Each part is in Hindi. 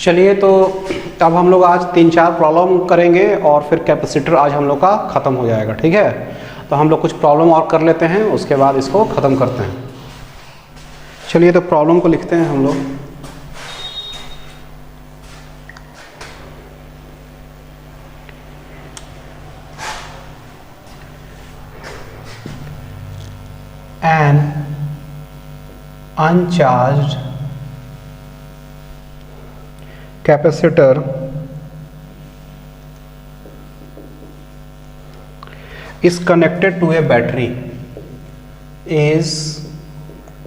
चलिए, तो अब हम लोग आज 3-4 प्रॉब्लम करेंगे और फिर कैपेसिटर आज हम लोग का ख़त्म हो जाएगा। ठीक है, तो हम लोग कुछ प्रॉब्लम और कर लेते हैं, उसके बाद इसको ख़त्म करते हैं। चलिए, तो प्रॉब्लम को लिखते हैं हम लोग। An uncharged capacitor is connected to a battery, is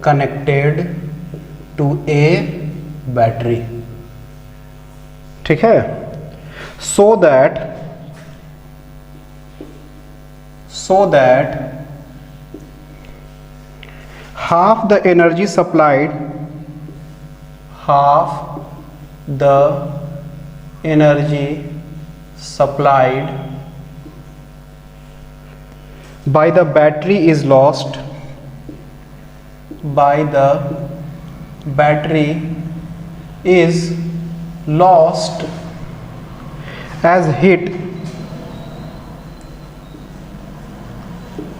connected to a battery, ठीक है, so that half the energy supplied by the battery is lost as heat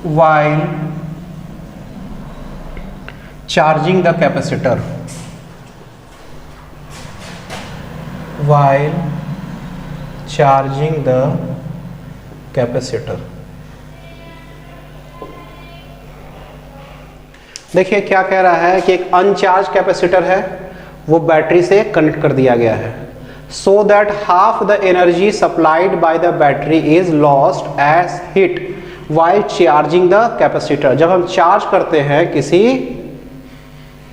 while charging the capacitor. देखिए क्या कह रहा है कि एक अनचार्ज कैपेसिटर है, वो बैटरी से कनेक्ट कर दिया गया है, so that half the energy supplied by the battery is lost as heat while charging the capacitor. जब हम चार्ज करते हैं किसी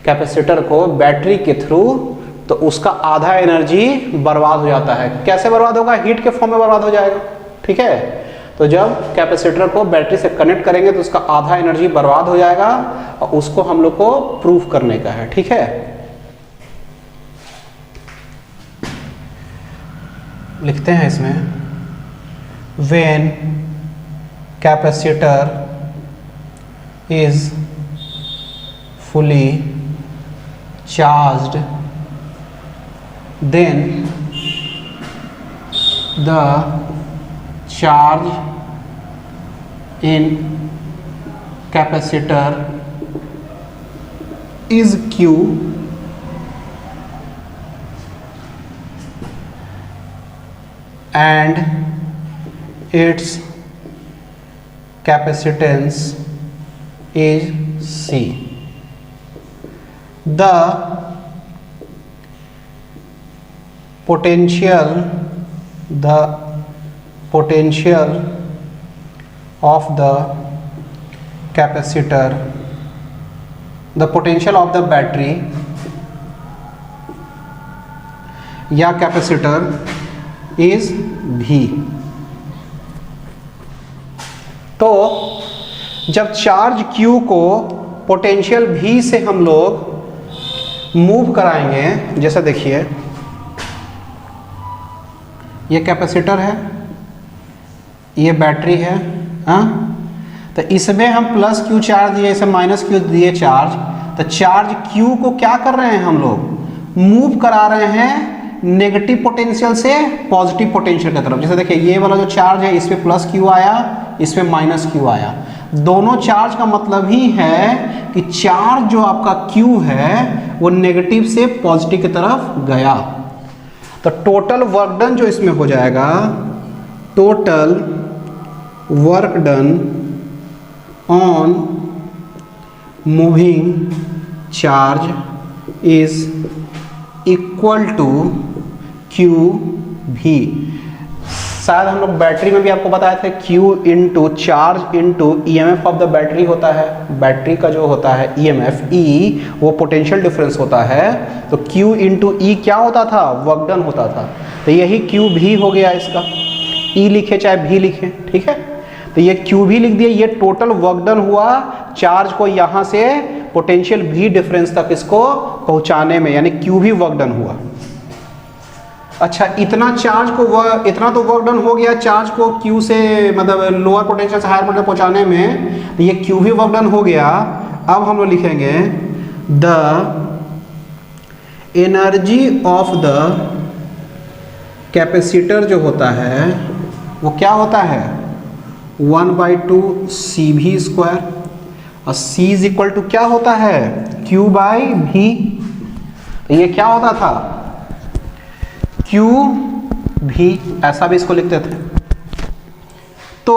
कैपेसिटर को बैटरी के थ्रू, तो उसका आधा एनर्जी बर्बाद हो जाता है। कैसे बर्बाद होगा? हीट के फॉर्म में बर्बाद हो जाएगा। ठीक है, तो जब कैपेसिटर को बैटरी से कनेक्ट करेंगे तो उसका आधा एनर्जी बर्बाद हो जाएगा और उसको हम लोग को प्रूफ करने का है। ठीक है, लिखते हैं इसमें, when capacitor is fully charged, then the charge in capacitor is Q and its capacitance is C. The potential of the capacitor, the potential of the battery या कैपेसिटर is V. तो जब चार्ज Q को पोटेंशियल V से हम लोग मूव कराएंगे, जैसा देखिए ये कैपेसिटर है, ये बैटरी है, हाँ, तो इसमें हम प्लस क्यू चार्ज दिए, इसे माइनस क्यू दिए चार्ज, तो चार्ज क्यू को क्या कर रहे हैं हम लोग? मूव करा रहे हैं नेगेटिव पोटेंशियल से पॉजिटिव पोटेंशियल की तरफ। जैसे देखिए ये वाला जो चार्ज है, इस पे प्लस क्यू आया, इस पे माइनस क्यू आया। दोनों चार्ज का मतलब ही है कि चार्ज जो आपका Q है वो नेगेटिव से पॉजिटिव की तरफ गया। तो टोटल वर्क डन जो इसमें हो जाएगा, total work done on moving charge is equal to QV। शायद हम लोग बैटरी में भी आपको बताए थे Q into charge into EMF of the battery होता है। बैटरी का जो होता है EMF E, वो पोटेंशियल डिफरेंस होता है। तो Q इंटू E क्या होता था? वर्क डन होता था। तो यही QV हो गया इसका, E लिखे चाहे V लिखे, ठीक है। तो ये QV लिख दिए, ये टोटल वर्क डन हुआ चार्ज को यहाँ से पोटेंशियल V डिफरेंस तक इसको पहुँचाने में, यानी QV वर्क डन हुआ। अच्छा, इतना चार्ज को इतना तो वर्क डन हो गया चार्ज को Q से, मतलब लोअर पोटेंशियल से हायर पोटेंशियल पहुंचाने में, तो ये QV वर्क डन हो गया। अब हम लोग लिखेंगे the energy of the capacitor जो होता है वो क्या होता है 1/2 CV², और C इज इक्वल टू क्या होता है Q/V। तो ये क्या होता था QV, ऐसा भी इसको लिखते थे। तो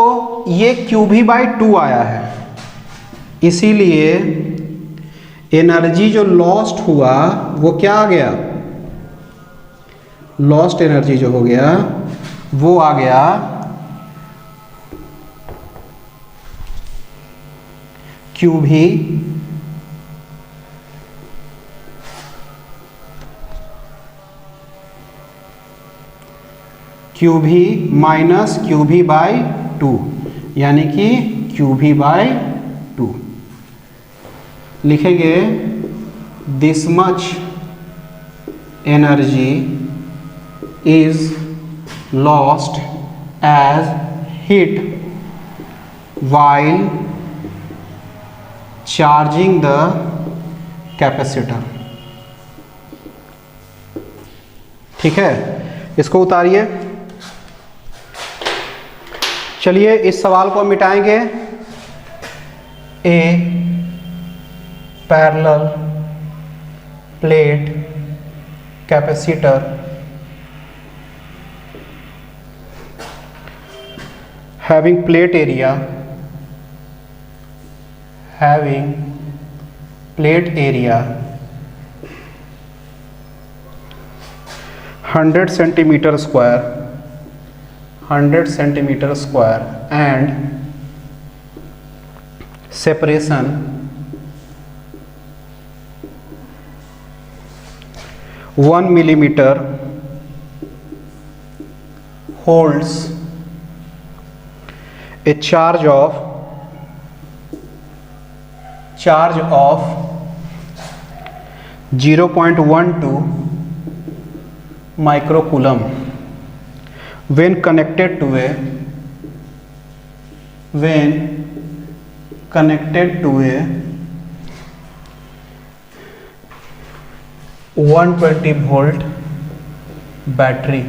ये QV/2 आया है, इसीलिए एनर्जी जो लॉस्ट हुआ वो क्या आ गया, लॉस्ट एनर्जी जो हो गया वो आ गया QV माइनस QV/2, यानी कि QV/2 लिखेंगे this much energy is lost as heat while charging the capacitor। ठीक है, इसको उतारिए। चलिए इस सवाल को मिटाएंगे। A parallel plate capacitor having plate area 100 centimeter square and separation 1 millimeter holds a charge of 0.12 microcoulomb when connected to a 120 volt battery।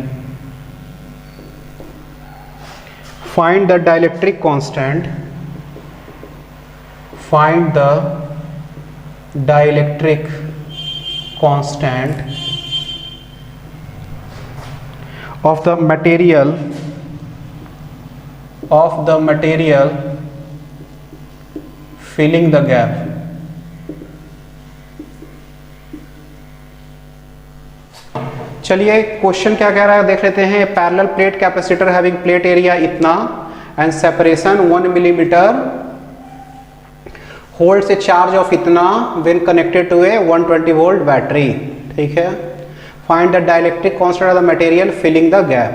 Find the dielectric constant of the material filling the gap। चलिए क्वेश्चन क्या कह रहा है देख लेते हैं। Parallel plate capacitor having plate area इतना and separation 1 millimetre holds a charge of इतना when connected to a 120 volt battery. ठीक है, find the dielectric constant of the material filling the gap.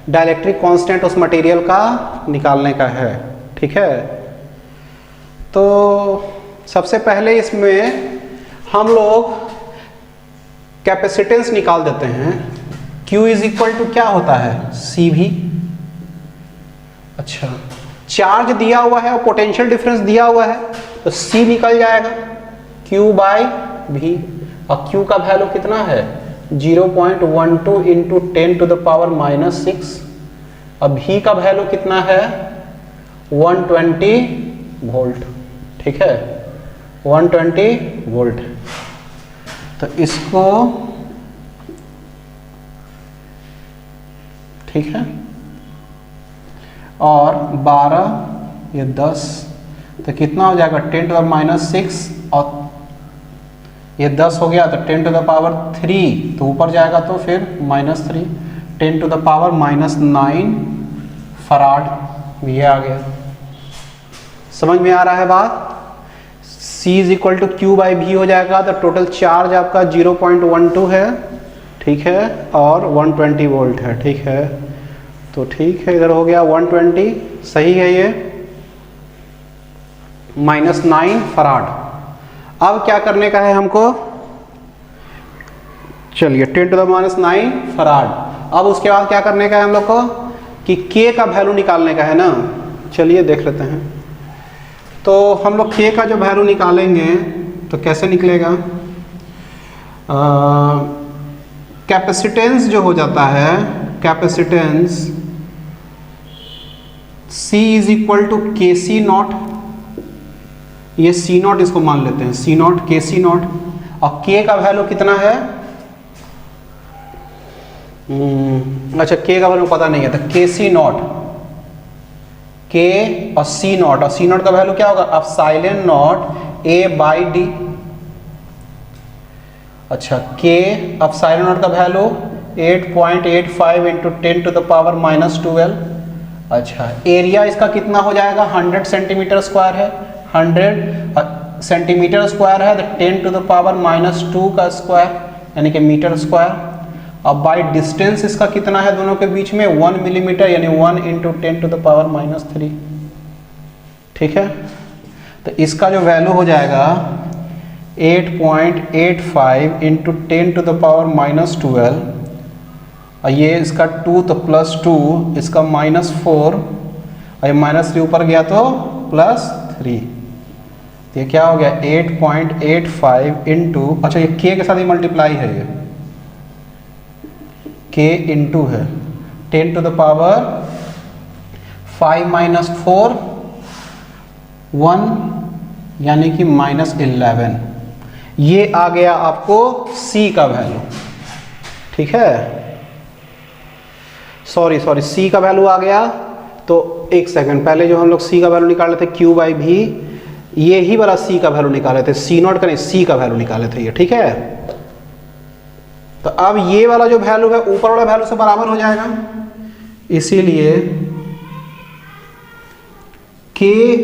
Dielectric constant उस मटेरियल का निकालने का है। ठीक है, तो सबसे पहले इसमें हम लोग कैपेसिटेंस निकाल देते हैं। Q इज इक्वल टू क्या होता है CV। अच्छा, चार्ज दिया हुआ है और पोटेंशियल डिफरेंस दिया हुआ है तो C निकल जाएगा Q/V, और Q का वैल्यू कितना है 0.12 इंटू 10⁻⁻⁶, और V का वैल्यू कितना है 120 वोल्ट। ठीक है, 120 वोल्ट। तो इसको ठीक है, और 12 ये 10 तो कितना हो जाएगा 10⁻⁶, और ये 10 हो गया तो 10⁻3 तो ऊपर जाएगा तो फिर -3 10⁻⁹ फराड। ये आ गया, समझ में आ रहा है बात। C is equal to Q/V हो जाएगा, तो टोटल चार्ज आपका 0.12 है। ठीक है, और 120 वोल्ट है। ठीक है, तो ठीक है, इधर हो गया 120, सही है ये, -9 फराड। अब क्या करने का है हमको, चलिए 10⁻⁹ फराड। अब उसके बाद क्या करने का है हम लोग को कि K का वैल्यू निकालने का है ना। चलिए देख लेते हैं। तो हम लोग K का जो वैल्यू निकालेंगे तो कैसे निकलेगा, कैपेसिटेंस जो हो जाता है, capacitance C is equal to K C not, ये सी नॉट इसको मान लेते हैं, सी नॉट के सी नॉट, और के का वैल्यू कितना है, अच्छा के का वैल्यू पता नहीं है, तो के सी नॉट, के और सी नॉट, और सी नॉट का वैल्यू क्या होगा, epsilon naught A by D. अच्छा के एप्सिलॉन नॉट का value 8.85 into 10 to the power -12। अच्छा एरिया इसका कितना हो जाएगा, 100 सेंटीमीटर स्क्वायर है, 100 सेंटीमीटर स्क्वायर है, तो 10 टू द पावर -2 का स्क्वायर यानी कि मीटर स्क्वायर। अब बाय डिस्टेंस इसका कितना है दोनों के बीच में, 1 मिलीमीटर, यानी 1 इंटू 10 टू द पावर -3। ठीक है, तो इसका जो वैल्यू हो जाएगा 8.85 इंटू 10 टू द पावर -12, और ये इसका 2 तो +2, इसका -4, और ये -3 ऊपर गया तो +3, तो ये क्या हो गया 8.85 इंटू, अच्छा ये के के साथ ही मल्टीप्लाई है, ये के इंटू है 10 टू द पावर 5 - 4 1 यानी कि -11, ये आ गया आपको C का वैल्यू। ठीक है, सॉरी C का वैल्यू आ गया। तो एक सेकंड पहले जो हम लोग C का वैल्यू निकाले थे Q/V, ये ही वाला C का वैल्यू निकाले थे, C नॉट का नहीं, C का वैल्यू निकाले थे ये। ठीक है, तो अब ये वाला जो वैल्यू है ऊपर वाला वैल्यू से बराबर हो जाएगा, इसीलिए K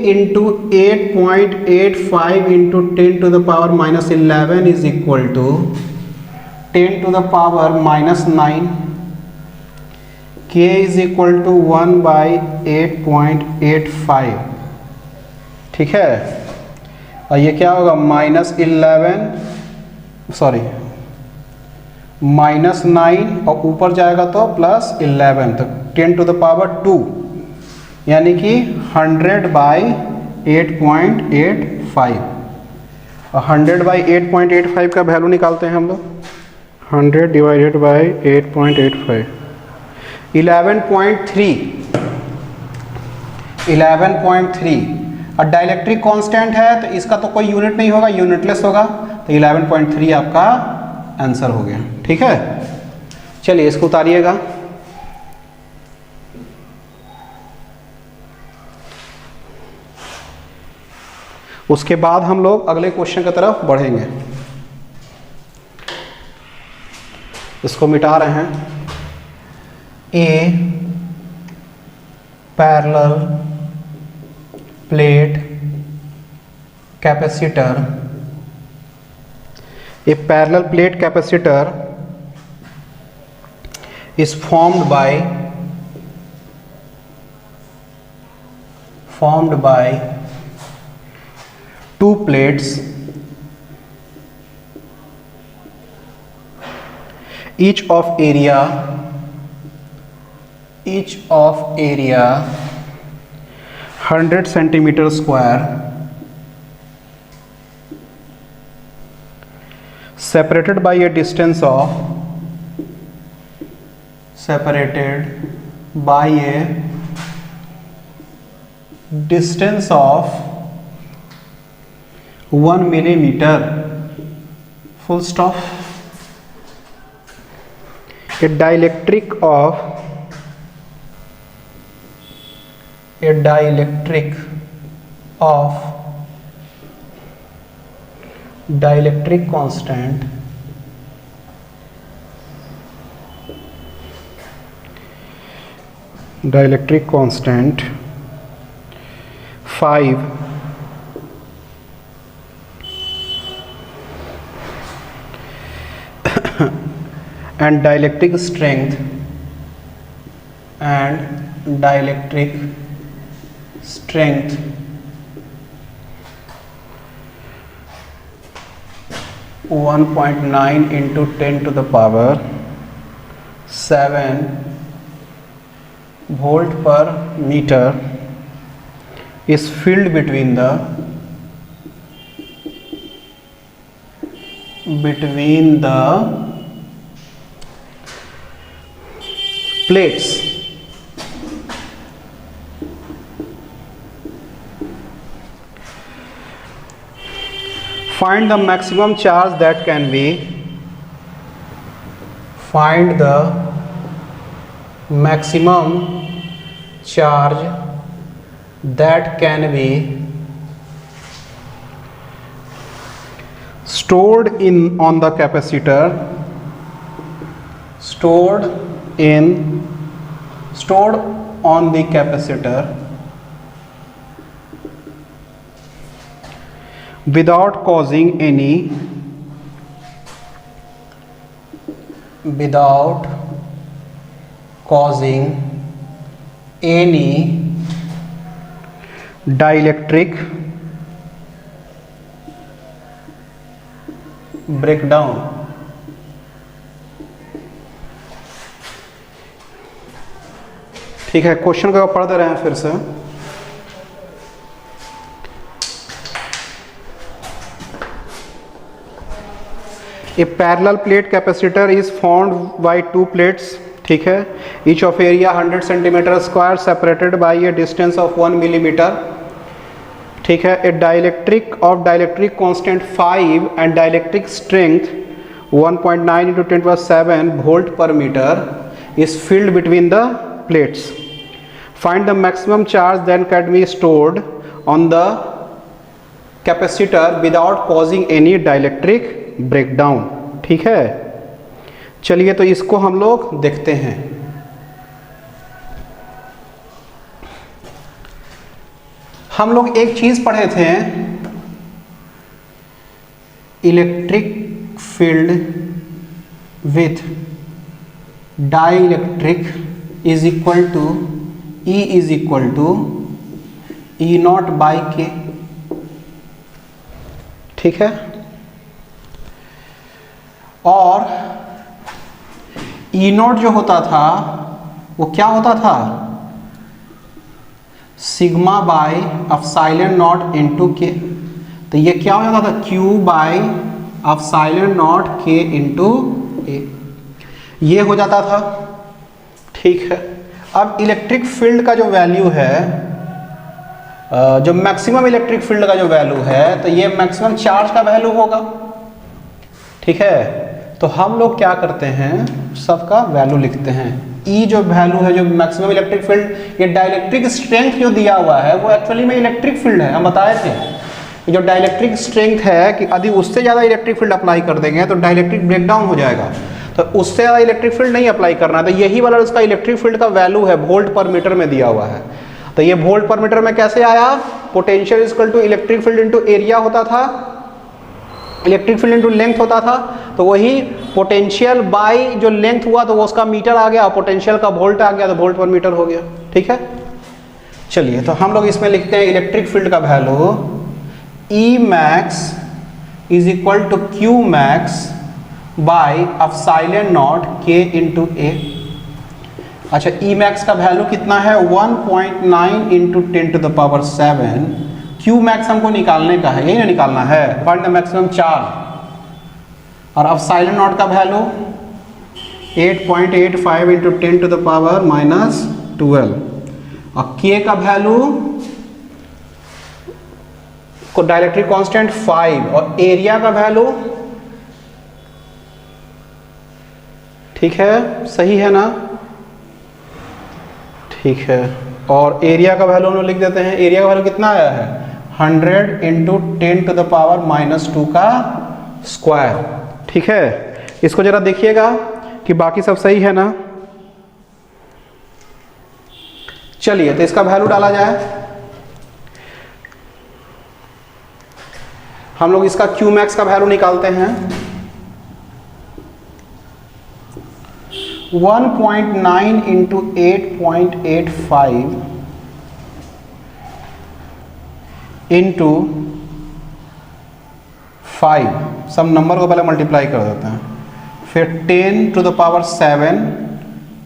into 8.85 into 10 to the power -11 is equal to 10 to the power -9, K is equal to 1/8.85। ठीक है, और ये क्या होगा -11, सॉरी -9, और ऊपर जाएगा तो +11, तो 10 टू द पावर 2 यानी कि 100/8.85, और 100/8.85 का वैल्यू निकालते हैं हम लोग, 100 डिवाइडेड बाई 8.85, 11.3, और डाइलेक्ट्रिक कांस्टेंट है तो इसका तो कोई यूनिट नहीं होगा, यूनिटलेस होगा, तो 11.3 आपका आंसर हो गया। ठीक है, चलिए इसको उतारिएगा। उसके बाद हम लोग अगले क्वेश्चन की तरफ बढ़ेंगे। इसको मिटा रहे हैं। A parallel plate capacitor, a parallel plate capacitor is formed by two plates, each of area 100 centimeter square, separated by a distance of 1 millimeter, full stop. A dielectric constant dielectric constant 5 and dielectric strength 1.9 into 10 to the power 7 volt per meter is filled between the plates. Find the maximum charge that can be. Find the maximum charge that can be stored in on the capacitor. Stored on the capacitor without causing any dielectric breakdown. ठीक है, क्वेश्चन को पढ़ते रहे हैं फिर से। A parallel plate capacitor is formed by two plates, ठीक है, each of area 100 centimeter square separated by a distance of 1 millimeter, ठीक है। A dielectric constant 5 and dielectric strength 1.9 into 10⁻⁷ volt per meter is filled between the plates. Find the maximum charge that can be stored on the capacitor without causing any dielectric breakdown, ठीक है। चलिए तो इसको हम लोग देखते हैं। हम लोग एक चीज पढ़े थे, electric field with dielectric is equal to E is equal to E0/K, ठीक है। और E0 जो होता था वो क्या होता था, sigma bye epsilon not into के। तो ये क्या हो जाता था, Q bye epsilon naught K into A, ये हो जाता था, ठीक है। अब इलेक्ट्रिक फील्ड का जो वैल्यू है, जो मैक्सिमम इलेक्ट्रिक फील्ड का जो वैल्यू है, तो ये मैक्सिमम चार्ज का वैल्यू होगा, ठीक है। तो हम लोग क्या करते हैं, सबका वैल्यू लिखते हैं। E जो वैल्यू है, जो मैक्सिमम इलेक्ट्रिक फील्ड, ये डाइलेक्ट्रिक स्ट्रेंथ जो दिया हुआ है वो एक्चुअली में इलेक्ट्रिक फील्ड है। हम बताए थे जो डाइलेक्ट्रिक स्ट्रेंथ है कि यदि उससे ज़्यादा इलेक्ट्रिक फील्ड अप्लाई कर देंगे तो डाइलेक्ट्रिक ब्रेकडाउन हो जाएगा, तो उससे ज़्यादा इलेक्ट्रिक फील्ड नहीं अप्लाई करना है। तो यही वाला उसका इलेक्ट्रिक फील्ड का वैल्यू है, वोल्ट पर मीटर में दिया हुआ है। तो ये वोल्ट पर मीटर में कैसे आया, potential equal to electric field into area होता था, इलेक्ट्रिक फील्ड इंटू लेंथ होता था। तो वही पोटेंशियल बाय जो लेंथ हुआ तो वो उसका मीटर आ गया, पोटेंशियल का वोल्ट आ गया तो वोल्ट पर मीटर हो गया, ठीक है। चलिए तो हम लोग इसमें लिखते हैं इलेक्ट्रिक फील्ड का value E max is equal to Q max by epsilon naught K into A। अच्छा, E max का वैल्यू कितना है, 1.9 इंटू 10⁻⁷। Q max हमको निकालने का है, यही ना निकालना है, फाइंड द मैक्सिमम चार्ज। और एप्सिलॉन नॉट का वैल्यू 8.85 इंटू 10⁻⁻12। और K का वैल्यू को डाइलेक्ट्रिक कांस्टेंट 5 और एरिया का वैल्यू, ठीक है, सही है ना, ठीक है। और एरिया का वैल्यू हम लोग लिख देते हैं। एरिया का वैल्यू कितना आया है, 100 इंटू 10⁻⁻² का स्क्वायर, ठीक है। इसको जरा देखिएगा कि बाकी सब सही है ना। चलिए तो इसका वैल्यू डाला जाए। हम लोग इसका Q max का वैल्यू निकालते हैं, 1.9 इंटू 8.85 इंटू 5, सब नंबर को पहले मल्टीप्लाई कर देते हैं, फिर 10⁻⁷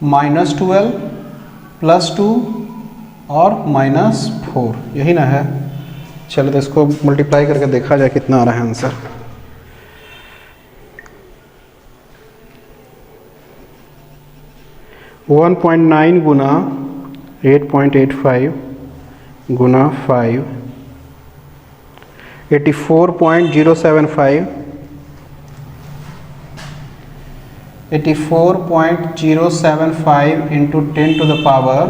-12 +2 और -4, यही ना है। चलो तो इसको मल्टीप्लाई करके देखा जाए कितना आ रहा है आंसर। 1.9 गुना 8.85 गुना 5, 84.075, 84.075 इंटू 10 टू द पावर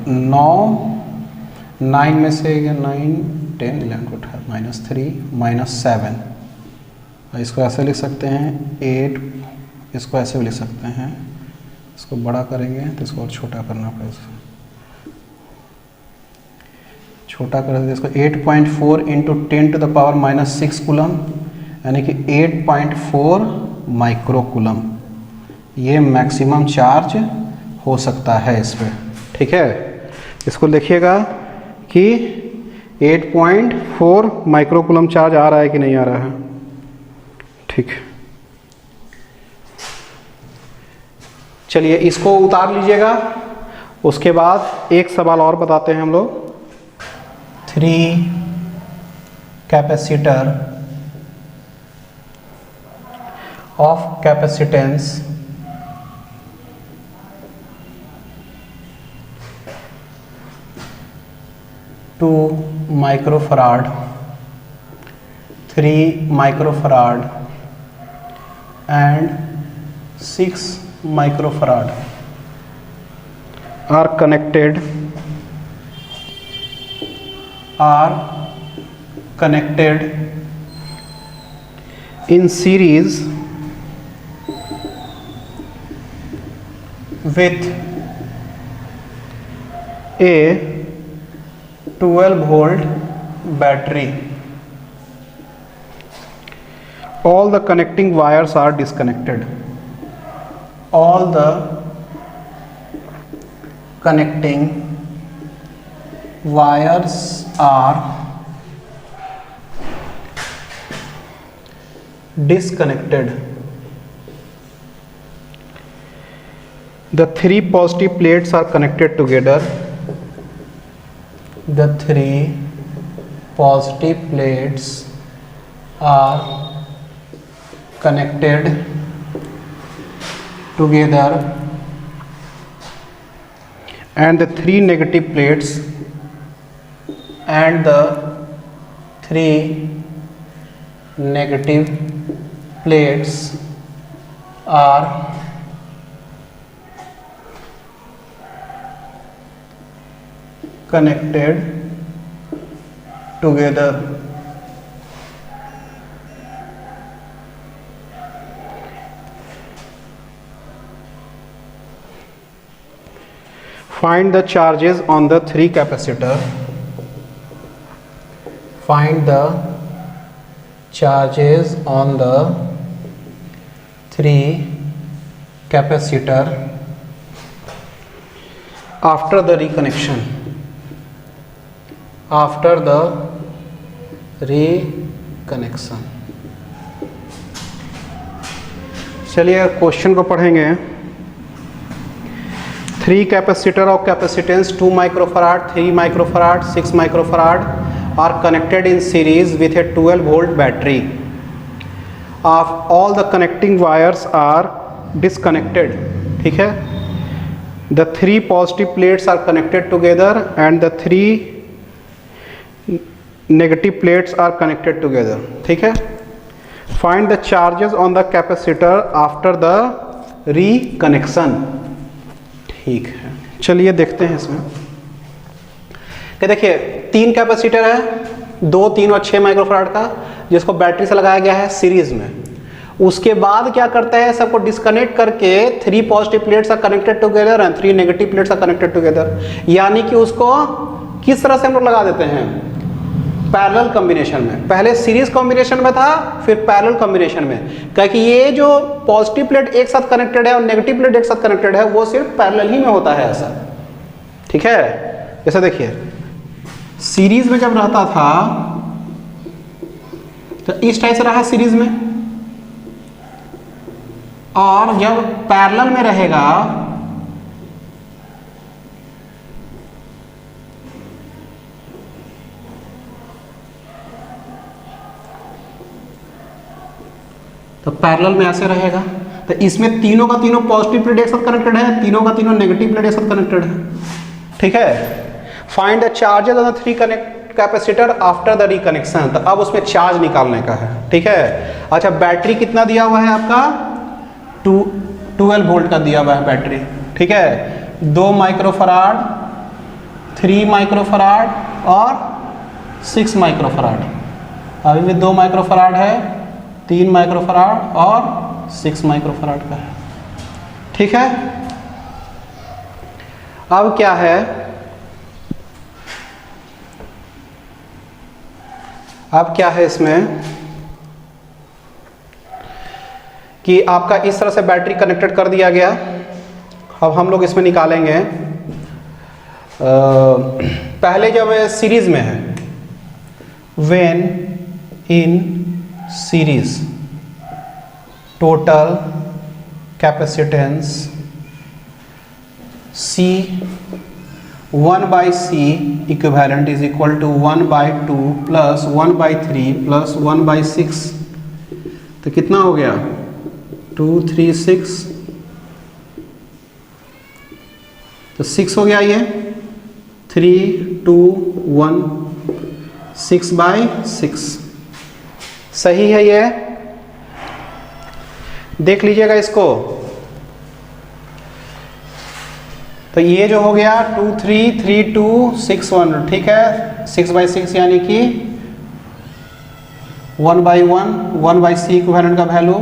9, 9 में से 9, 10, 11, -3, -7, इसको ऐसे लिख सकते हैं 8, इसको ऐसे भी लिख सकते हैं, इसको बड़ा करेंगे तो इसको और छोटा करना पड़ेगा, छोटा कर देते इसको 8.4 into 10 to the power -6 coulomb, यानी कि 8.4 माइक्रो कूलम ये मैक्सिमम चार्ज हो सकता है इस पर। ठीक है, इसको देखिएगा कि 8.4 माइक्रो कूलम चार्ज आ रहा है कि नहीं आ रहा है। ठीक, चलिए इसको उतार लीजिएगा। उसके बाद एक सवाल और बताते हैं हम लोग। 3 capacitor of capacitance to microfarad, 3 microfarad and 6 microfarad are connected in series with a 12-volt battery. All the connecting wires are disconnected. All the connecting wires are disconnected. The 3 positive plates are connected together. The 3 positive plates are connected together, and the 3 negative plates are connected together. Find the charges on the 3 capacitor. Find the charges on the 3 capacitor after the reconnection. After the reconnection. चलिए क्वेश्चन को पढ़ेंगे। 3 capacitor of capacitance 2 microfarad, 3 microfarad, 6 microfarad are connected in series with a 12-volt battery. All the connecting wires are disconnected. ठीक है, the 3 positive plates are connected together and the 3 negative plates are connected together. ठीक है, find the charges on the capacitor after the reconnection. ठीक है, चलिए देखते हैं इसमें कि देखिए 3 कैपेसिटर है, 2, 3 और 6 माइक्रोफराड का, जिसको बैटरी से लगाया गया है सीरीज में। उसके बाद क्या करता है, सबको डिस्कनेक्ट करके 3 positive plates are connected together and 3 negative plates are connected together, यानी कि उसको किस तरह से हम लोग लगा देते हैं, पैरेलल कॉम्बिनेशन में। पहले सीरीज कॉम्बिनेशन में था, फिर पैरेलल कॉम्बिनेशन में, क्योंकि ये जो पॉजिटिव प्लेट एक साथ कनेक्टेड है और नेगेटिव प्लेट एक साथ कनेक्टेड है, वो सिर्फ पैरेलल ही में होता है ऐसा। ठीक है, जैसे देखिए सीरीज में जब रहता था तो इस टाइप से रहा सीरीज में, और जब पैरेलल में रहेगा तो पैरेलल में ऐसे रहेगा। तो इसमें तीनों का तीनों पॉजिटिव प्लेट एक साथ कनेक्टेड है, तीनों का तीनों नेगेटिव प्लेट एक साथ कनेक्टेड है। ठीक है, find the charges on the 3 connect capacitor after the reconnection. तो अब उसमें चार्ज निकालने का है। ठीक है, अच्छा बैटरी कितना दिया हुआ है आपका 12 वोल्ट का दिया हुआ है बैटरी। ठीक है, 2 माइक्रोफराड, 3 माइक्रोफराड और 6 माइक्रोफराड। अभी भी 2 माइक्रोफराड है, 3 माइक्रोफराड और 6 माइक्रोफराड का है। ठीक है, अब क्या है, अब क्या है इसमें कि आपका इस तरह से बैटरी कनेक्टेड कर दिया गया। अब हम लोग इसमें निकालेंगे, पहले जब सीरीज में है, when in series total capacitance C 1/C equivalent is equal to 1/2 plus 1/3 plus 1/6। तो कितना हो गया 2 3 6, तो 6 हो गया, ये 3 2 1 6/6 सही है। ये देख लीजिएगा इसको, तो ये जो हो गया 2 3 3 2 6 1। ठीक है, 6/6 यानी कि 1/1 1/C इक्विवेलेंट का वैल्यू,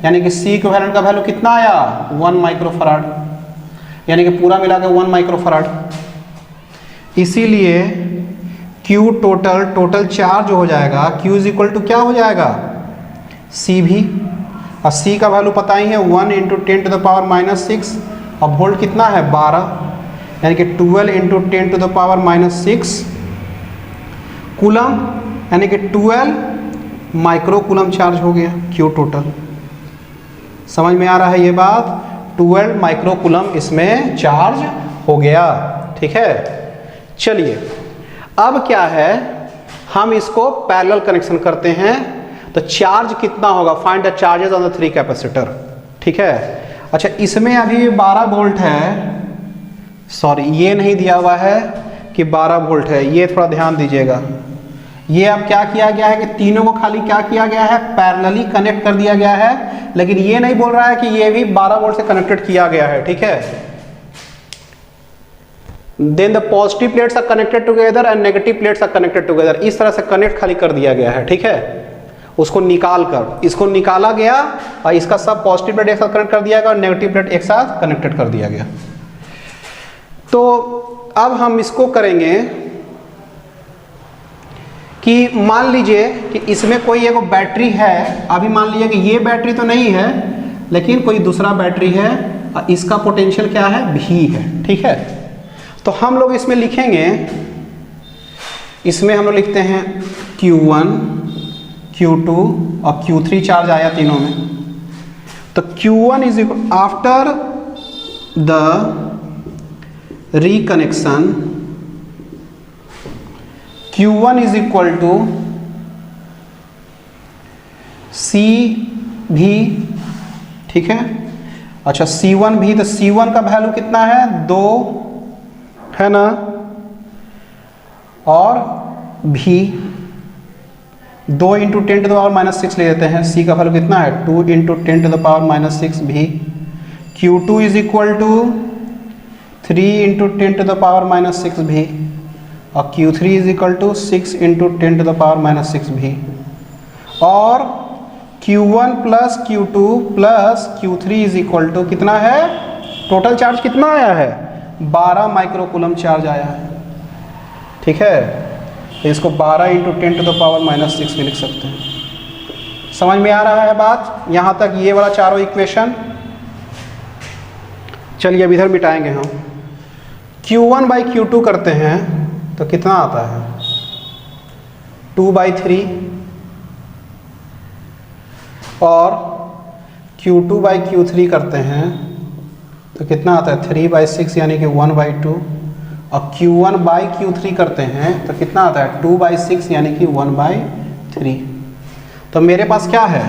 यानी कि C इक्विवेलेंट का वैल्यू कितना आया 1 माइक्रोफराड, यानी कि पूरा मिला के 1 माइक्रोफराड। इसीलिए Q टोटल चार्ज हो जाएगा, Q इज इक्वल टू क्या हो जाएगा C भी, और C का वैल्यू पता ही है 1 × 10⁻⁻6, अब वोल्ट कितना है 12, यानी कि 12 × 10⁻⁻6 कूलम, यानी कि 12 माइक्रो कूलम चार्ज हो गया Q टोटल। समझ में आ रहा है ये बात, 12 माइक्रो कूलम इसमें चार्ज हो गया। ठीक है, चलिए अब क्या है, हम इसको पैरेलल कनेक्शन करते हैं, तो चार्ज कितना होगा, find the charges on the 3 capacitor. ठीक है, अच्छा इसमें अभी 12 वोल्ट है, सॉरी ये नहीं दिया हुआ है कि 12 वोल्ट है, ये थोड़ा ध्यान दीजिएगा। ये अब क्या किया गया है कि तीनों को खाली क्या किया गया है पैरेलली कनेक्ट कर दिया गया है, लेकिन ये नहीं बोल रहा है कि ये भी 12 वोल्ट से कनेक्टेड किया गया है। ठीक है, then the positive plates are connected together and negative plates are connected together, इस तरह से कनेक्ट खाली कर दिया गया है। ठीक है, उसको निकाल कर, इसको निकाला गया और इसका सब पॉजिटिव प्लेट एक साथ कनेक्ट कर दिया गया और नेगेटिव प्लेट एक साथ कनेक्टेड कर दिया गया। तो अब हम इसको करेंगे कि मान लीजिए कि इसमें कोई एक बैटरी है, अभी मान लीजिए कि ये बैटरी तो नहीं है लेकिन कोई दूसरा बैटरी है और इसका पोटेंशियल क्या है V है। ठीक है, तो हम लोग इसमें लिखेंगे, इसमें हम लोग लिखते हैं Q1 Q2 और Q3 चार्ज आया तीनों में। तो Q1 is equal after the reconnection, Q1 is equal to C भी। ठीक है, अच्छा C1 भी, तो C1 का वैल्यू कितना है 2 है ना, और भी 2 × 10⁻⁻6 ले लेते हैं, C का वैल्यू कितना है 2 × 10⁻⁻6 भी। Q2 इज इक्वल टू 3 × 10⁻⁻6 भी, और Q3 इज इक्वल टू 6 × 10⁻⁻6 भी, और Q1 plus Q2 plus Q3 is equal to कितना है, टोटल चार्ज कितना आया है 12 माइक्रो कूलम चार्ज आया है। ठीक है, तो इसको 12 × 10⁻⁻6 भी लिख सकते हैं। समझ में आ रहा है बात यहाँ तक, ये वाला चारों इक्वेशन। चलिए अब इधर मिटाएंगे हम, Q1/Q2 करते हैं तो कितना आता है 2/3, और Q2/Q3 करते हैं तो कितना आता है 3/6 यानी कि 1/2, और Q1/Q3 करते हैं तो कितना आता है 2/6 यानी कि 1/3। तो मेरे पास क्या है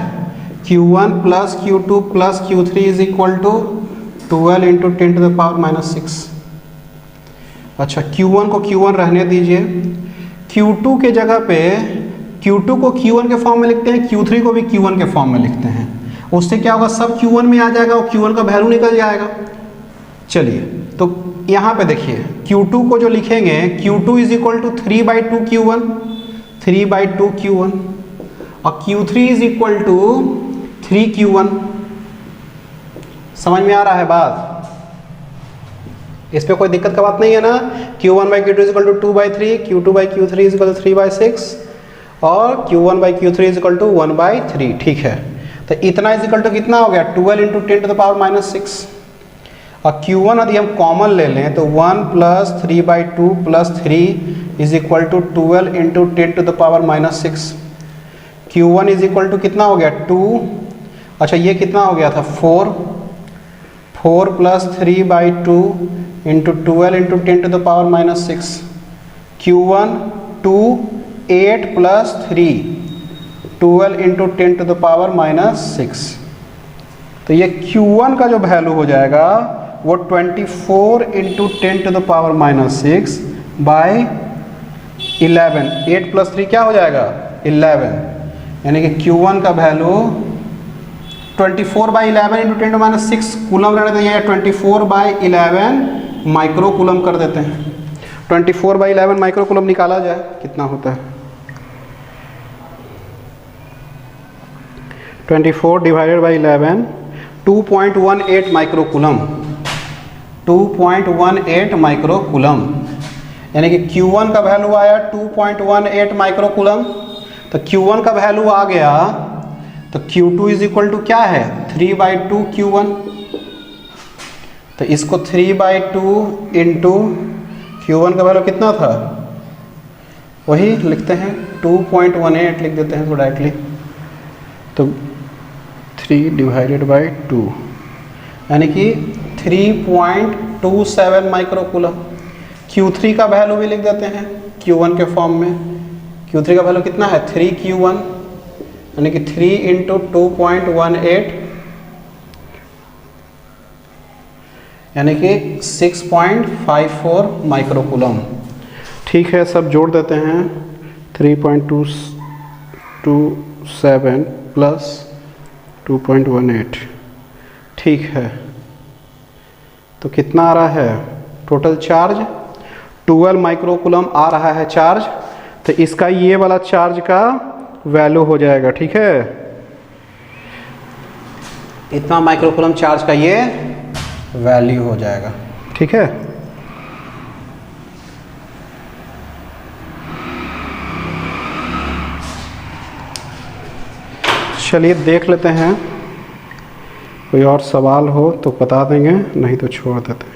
Q1 plus Q2 plus Q3 is equal to 12 into 10 to the power माइनस 6। अच्छा, Q1 को Q1 रहने दीजिए, Q2 के जगह पे Q2 को Q1 के फॉर्म में लिखते हैं, Q3 को भी Q1 के फॉर्म में लिखते हैं। उससे क्या होगा, सब Q1 में आ जाएगा और Q1 का वैल्यू निकल जाएगा। चलिए, तो यहाँ पे देखिए Q2 को जो लिखेंगे, Q2 is equal to 3/2 Q1, 3/2 Q1, और Q3 is equal to 3 Q1। समझ में आ रहा है बात? इस पे कोई दिक्कत का बात नहीं है ना। Q1/Q2 is equal to 2/3, Q2/Q3 is equal to 3/6 और Q1/Q3 इज इक्वल टू 1/3। ठीक है, तो इतना इज इक्वल टू कितना हो गया, 12 इंटू 10 टू द पावर माइनस 6। और Q1 यदि हम कॉमन ले लें तो 1 plus 3/2 plus 3 is equal to 12 into 10 to the power माइनस 6। Q1 इज इक्वल टू कितना हो गया, 2। अच्छा, ये कितना हो गया था, 4 plus 3/2 into 12 into 10 to the power माइनस 6। Q1 2, 8 plus 3 12 into 10 to the power माइनस 6। तो ये Q1 का जो वैल्यू हो जाएगा वो 24 इंटू 10 टू द पावर माइनस 6 बाई 11। 8 प्लस 3 क्या हो जाएगा, 11। यानी कि Q1 का value 24/11 into 10 to minus 6 coulomb रहने देंगे, 24/11 माइक्रो कूलम कर देते हैं। 24/11 माइक्रो कूलम निकाला जाए कितना होता है, 24 divided by 11, 2.18 micro coulomb, 2.18 micro coulomb. यानी कि Q1 का वैल्यू आया 2.18 माइक्रो कूलम। तो Q1 का वैल्यू आ गया, तो Q2 इज इक्वल टू क्या है, 3/2 Q1। तो इसको 3/2 इंटू Q1 का वैल्यू कितना था, वही लिखते हैं 2.18 लिख देते हैं तो डायरेक्टली। तो 3 डिवाइडेड बाई 2 यानी कि 3.27 माइक्रो कूलम। Q3 का वैल्यू भी लिख देते हैं Q1 के फॉर्म में। Q3 का वैल्यू कितना है, 3 Q1, यानी कि 3 इंटू 2.18 यानी कि 6.54 माइक्रो कूलम। ठीक है, सब जोड़ देते हैं, 3.227 प्लस 2.18। ठीक है, तो कितना आ रहा है टोटल चार्ज, 12 माइक्रो कूलम आ रहा है चार्ज। तो इसका ये वाला चार्ज का वैल्यू हो जाएगा। ठीक है, इतना माइक्रो कूलम चार्ज का ये वैल्यू हो जाएगा। ठीक है, चलिए देख लेते हैं, कोई और सवाल हो तो बता देंगे, नहीं तो छोड़ देते हैं।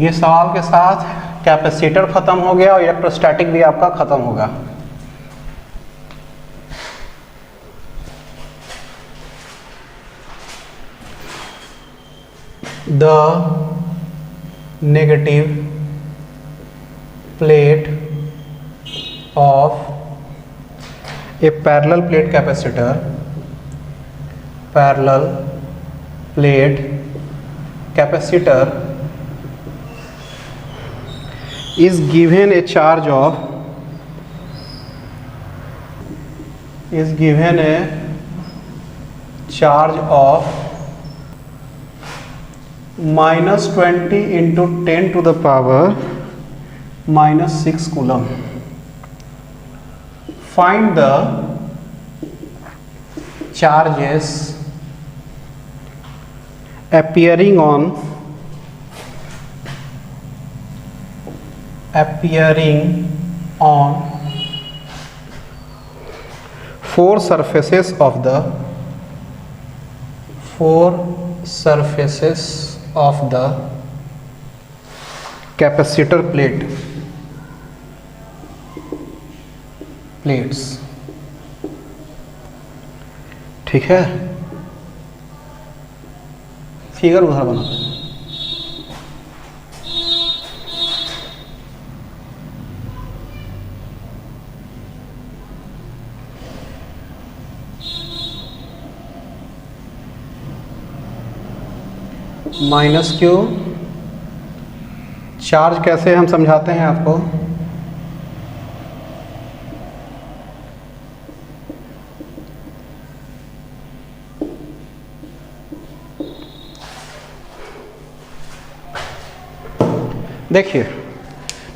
ये सवाल के साथ कैपेसिटर खत्म हो गया और इलेक्ट्रोस्टैटिक भी आपका खत्म होगा। The negative plate of a parallel plate capacitor, parallel plate capacitor is given a charge of -20 into 10 to the power -6 coulomb. Find the charges appearing on four surfaces of the capacitor plates। ठीक है, फिगर उधर बनाते हैं। Minus Q. चार्ज कैसे हम समझाते हैं आपको। देखिए,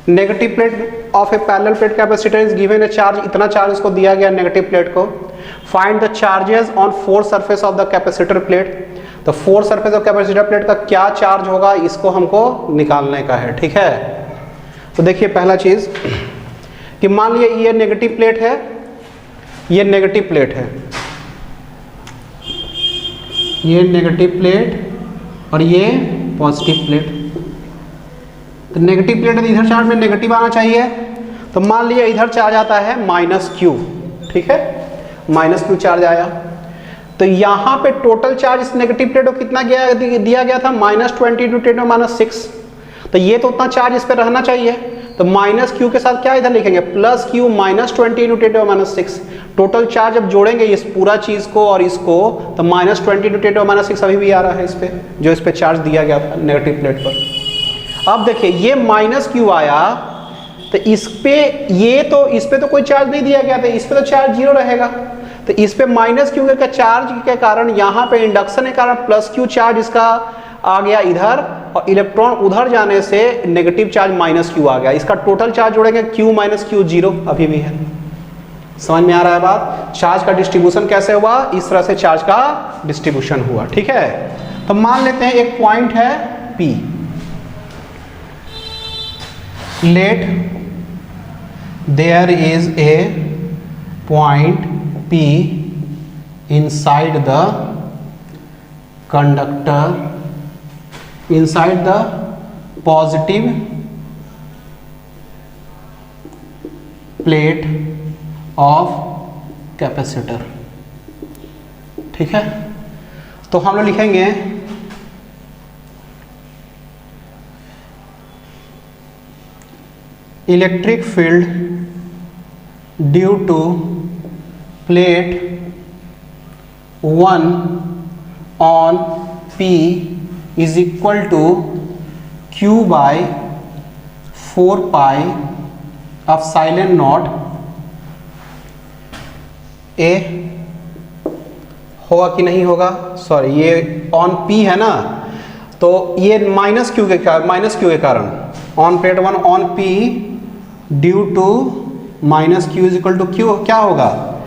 negative plate of a parallel plate capacitor is given a charge, इतना चार्ज इसको दिया गया नेगेटिव प्लेट को। Find the charges on four surface of the capacitor plate. तो four surface of capacitor plate का क्या चार्ज होगा, इसको हमको निकालने का है। ठीक है, तो देखिए पहला चीज कि मान लिया ये नेगेटिव प्लेट है, ये नेगेटिव प्लेट है, ये नेगेटिव प्लेट और ये पॉजिटिव प्लेट। तो नेगेटिव प्लेट है, इधर चार्ज में नेगेटिव आना चाहिए। तो मान लिया इधर चार्ज आता है माइनस क्यू। ठीक है, माइनस क्यू चार्ज आया। तो यहाँ पे टोटल चार्ज इस नेगेटिव प्लेट को कितना दिया गया था, -20 × 10⁻⁶। तो ये तो उतना चार्ज इस पर रहना चाहिए। तो माइनस क्यू के साथ क्या इधर लिखेंगे, प्लस क्यू -20 × 10⁻⁶। टोटल चार्ज अब जोड़ेंगे इस पूरा चीज को और इसको, तो -20 × 10⁻⁶ अभी भी आ रहा है इस पे, जो इस पे चार्ज दिया गया था नेगेटिव प्लेट पर। अब देखिए ये माइनस क्यू आया, तो इस पे ये तो इस पे तो कोई चार्ज नहीं दिया गया था, इस पे तो चार्ज 0 रहेगा। तो इस पे माइनस क्यू के चार्ज के कारण यहाँ पे इंडक्शन के कारण प्लस क्यू चार्ज इसका आ गया इधर, और इलेक्ट्रॉन उधर जाने से नेगेटिव चार्ज माइनस क्यू आ गया। इसका टोटल चार्ज जोड़ेंगे Q - Q 0 अभी भी है। समझ में आ रहा है बात। चार्ज का डिस्ट्रीब्यूशन कैसे हुआ, इस तरह से चार्ज का डिस्ट्रीब्यूशन हुआ। ठीक है, तो मान लेते हैं एक पॉइंट है P। Let there is a point P inside the conductor, inside the positive plate of capacitor। ठीक है, तो हम लोग लिखेंगे electric field due to plate 1 on P is equal to Q by 4πε0 A। होगा कि नहीं होगा, सॉरी ये ऑन P है ना, तो ये माइनस क्यू के कारण on plate 1 on P due to -Q is equal to Q क्या होगा,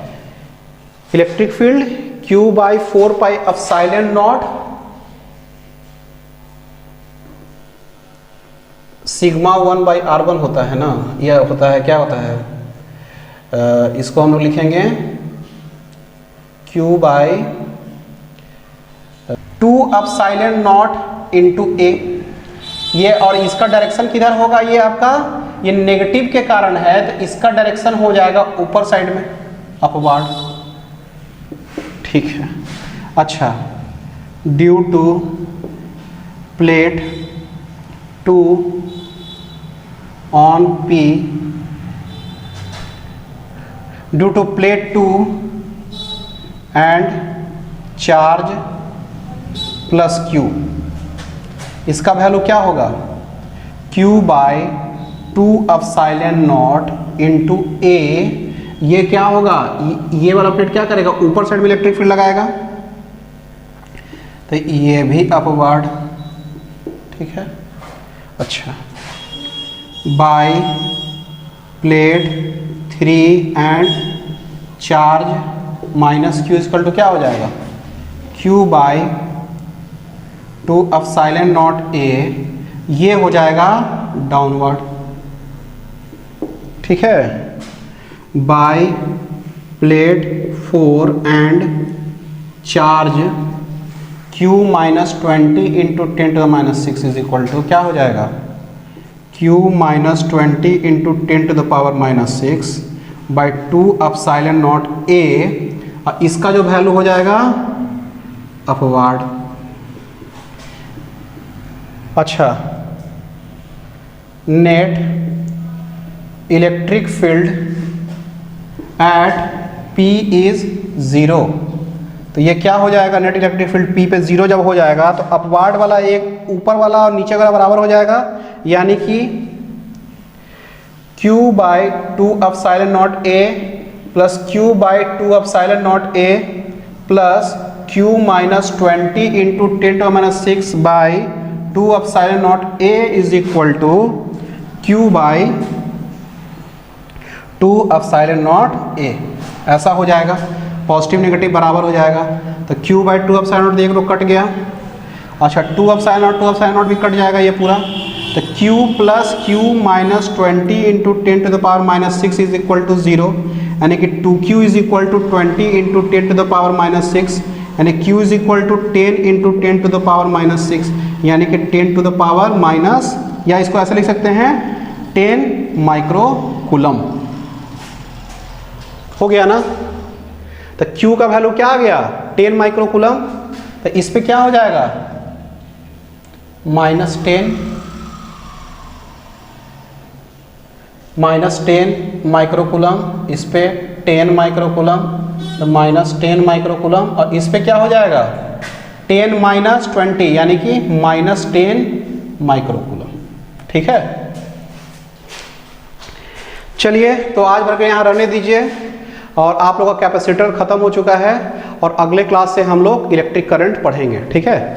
electric field Q by 4πε0 sigma 1/r1 होता है ना, यह होता है, क्या होता है, इसको हम लोग लिखेंगे Q बाई 2ε0 इंटू A। ये और इसका डायरेक्शन किधर होगा, ये आपका ये नेगेटिव के कारण है, तो इसका डायरेक्शन हो जाएगा ऊपर साइड में, अपवार्ड। ठीक है, अच्छा, due to plate 2 on P due to plate 2 and charge plus Q, इसका वैल्यू क्या होगा, Q बाय 2ε0 इंटू A। ये क्या होगा, ये वाला प्लेट क्या करेगा, ऊपर साइड में इलेक्ट्रिक फील्ड लगाएगा, तो ये भी अपवार्ड। ठीक है, अच्छा, by plate 3 and charge minus Q equal to क्या हो जाएगा, Q बाय 2ε0 A, ये हो जाएगा डाउनवर्ड। ठीक है, by plate 4 and charge Q - 20 into 10⁻⁶ is equal to क्या हो जाएगा, Q - 20 इंटू 10⁻⁶ बाई 2ε0 A, और इसका जो वैल्यू हो जाएगा अपवार्ड। अच्छा, net electric field at P is 0, तो ये क्या हो जाएगा, नेट इलेक्ट्रिक फील्ड P पे 0 जब हो जाएगा तो अपवार्ड वाला एक ऊपर वाला और नीचे वाला बराबर हो जाएगा, यानी कि Q by 2 epsilon naught A plus Q by 2 epsilon naught A plus Q minus 20 into 10⁻⁶ by 2 epsilon naught A is equal to Q by 2 epsilon naught A। ऐसा हो जाएगा, पॉजिटिव नेगेटिव बराबर हो जाएगा। तो Q बाई 2 एप्सिलॉन नॉट देख लो कट गया। अच्छा 2 एप्सिलॉन नॉट भी कट जाएगा ये पूरा। तो Q plus Q minus 20 into 10⁻⁻⁶ is equal to 0, यानी कि 2Q is equal to 20 into 10⁻⁻⁶, यानी Q is equal to 10 into 10⁻⁻⁶, यानी कि 10 टू द पावर माइनस, या इसको ऐसे लिख सकते हैं 10 माइक्रो कूलम। हो गया ना। तो Q का वैल्यू क्या आ गया, 10 माइक्रो कूलम। तो इस पे क्या हो जाएगा, -10 माइक्रो कूलम, इस पे 10 माइक्रो कूलम, तो -10 माइक्रो कूलम, और इस पे क्या हो जाएगा 10 माइनस 20, यानी कि -10 माइक्रो कूलम। ठीक है, चलिए तो आज भर के यहाँ रहने दीजिए, और आप लोगों का कैपेसिटर खत्म हो चुका है, और अगले क्लास से हम लोग इलेक्ट्रिक करंट पढ़ेंगे। ठीक है।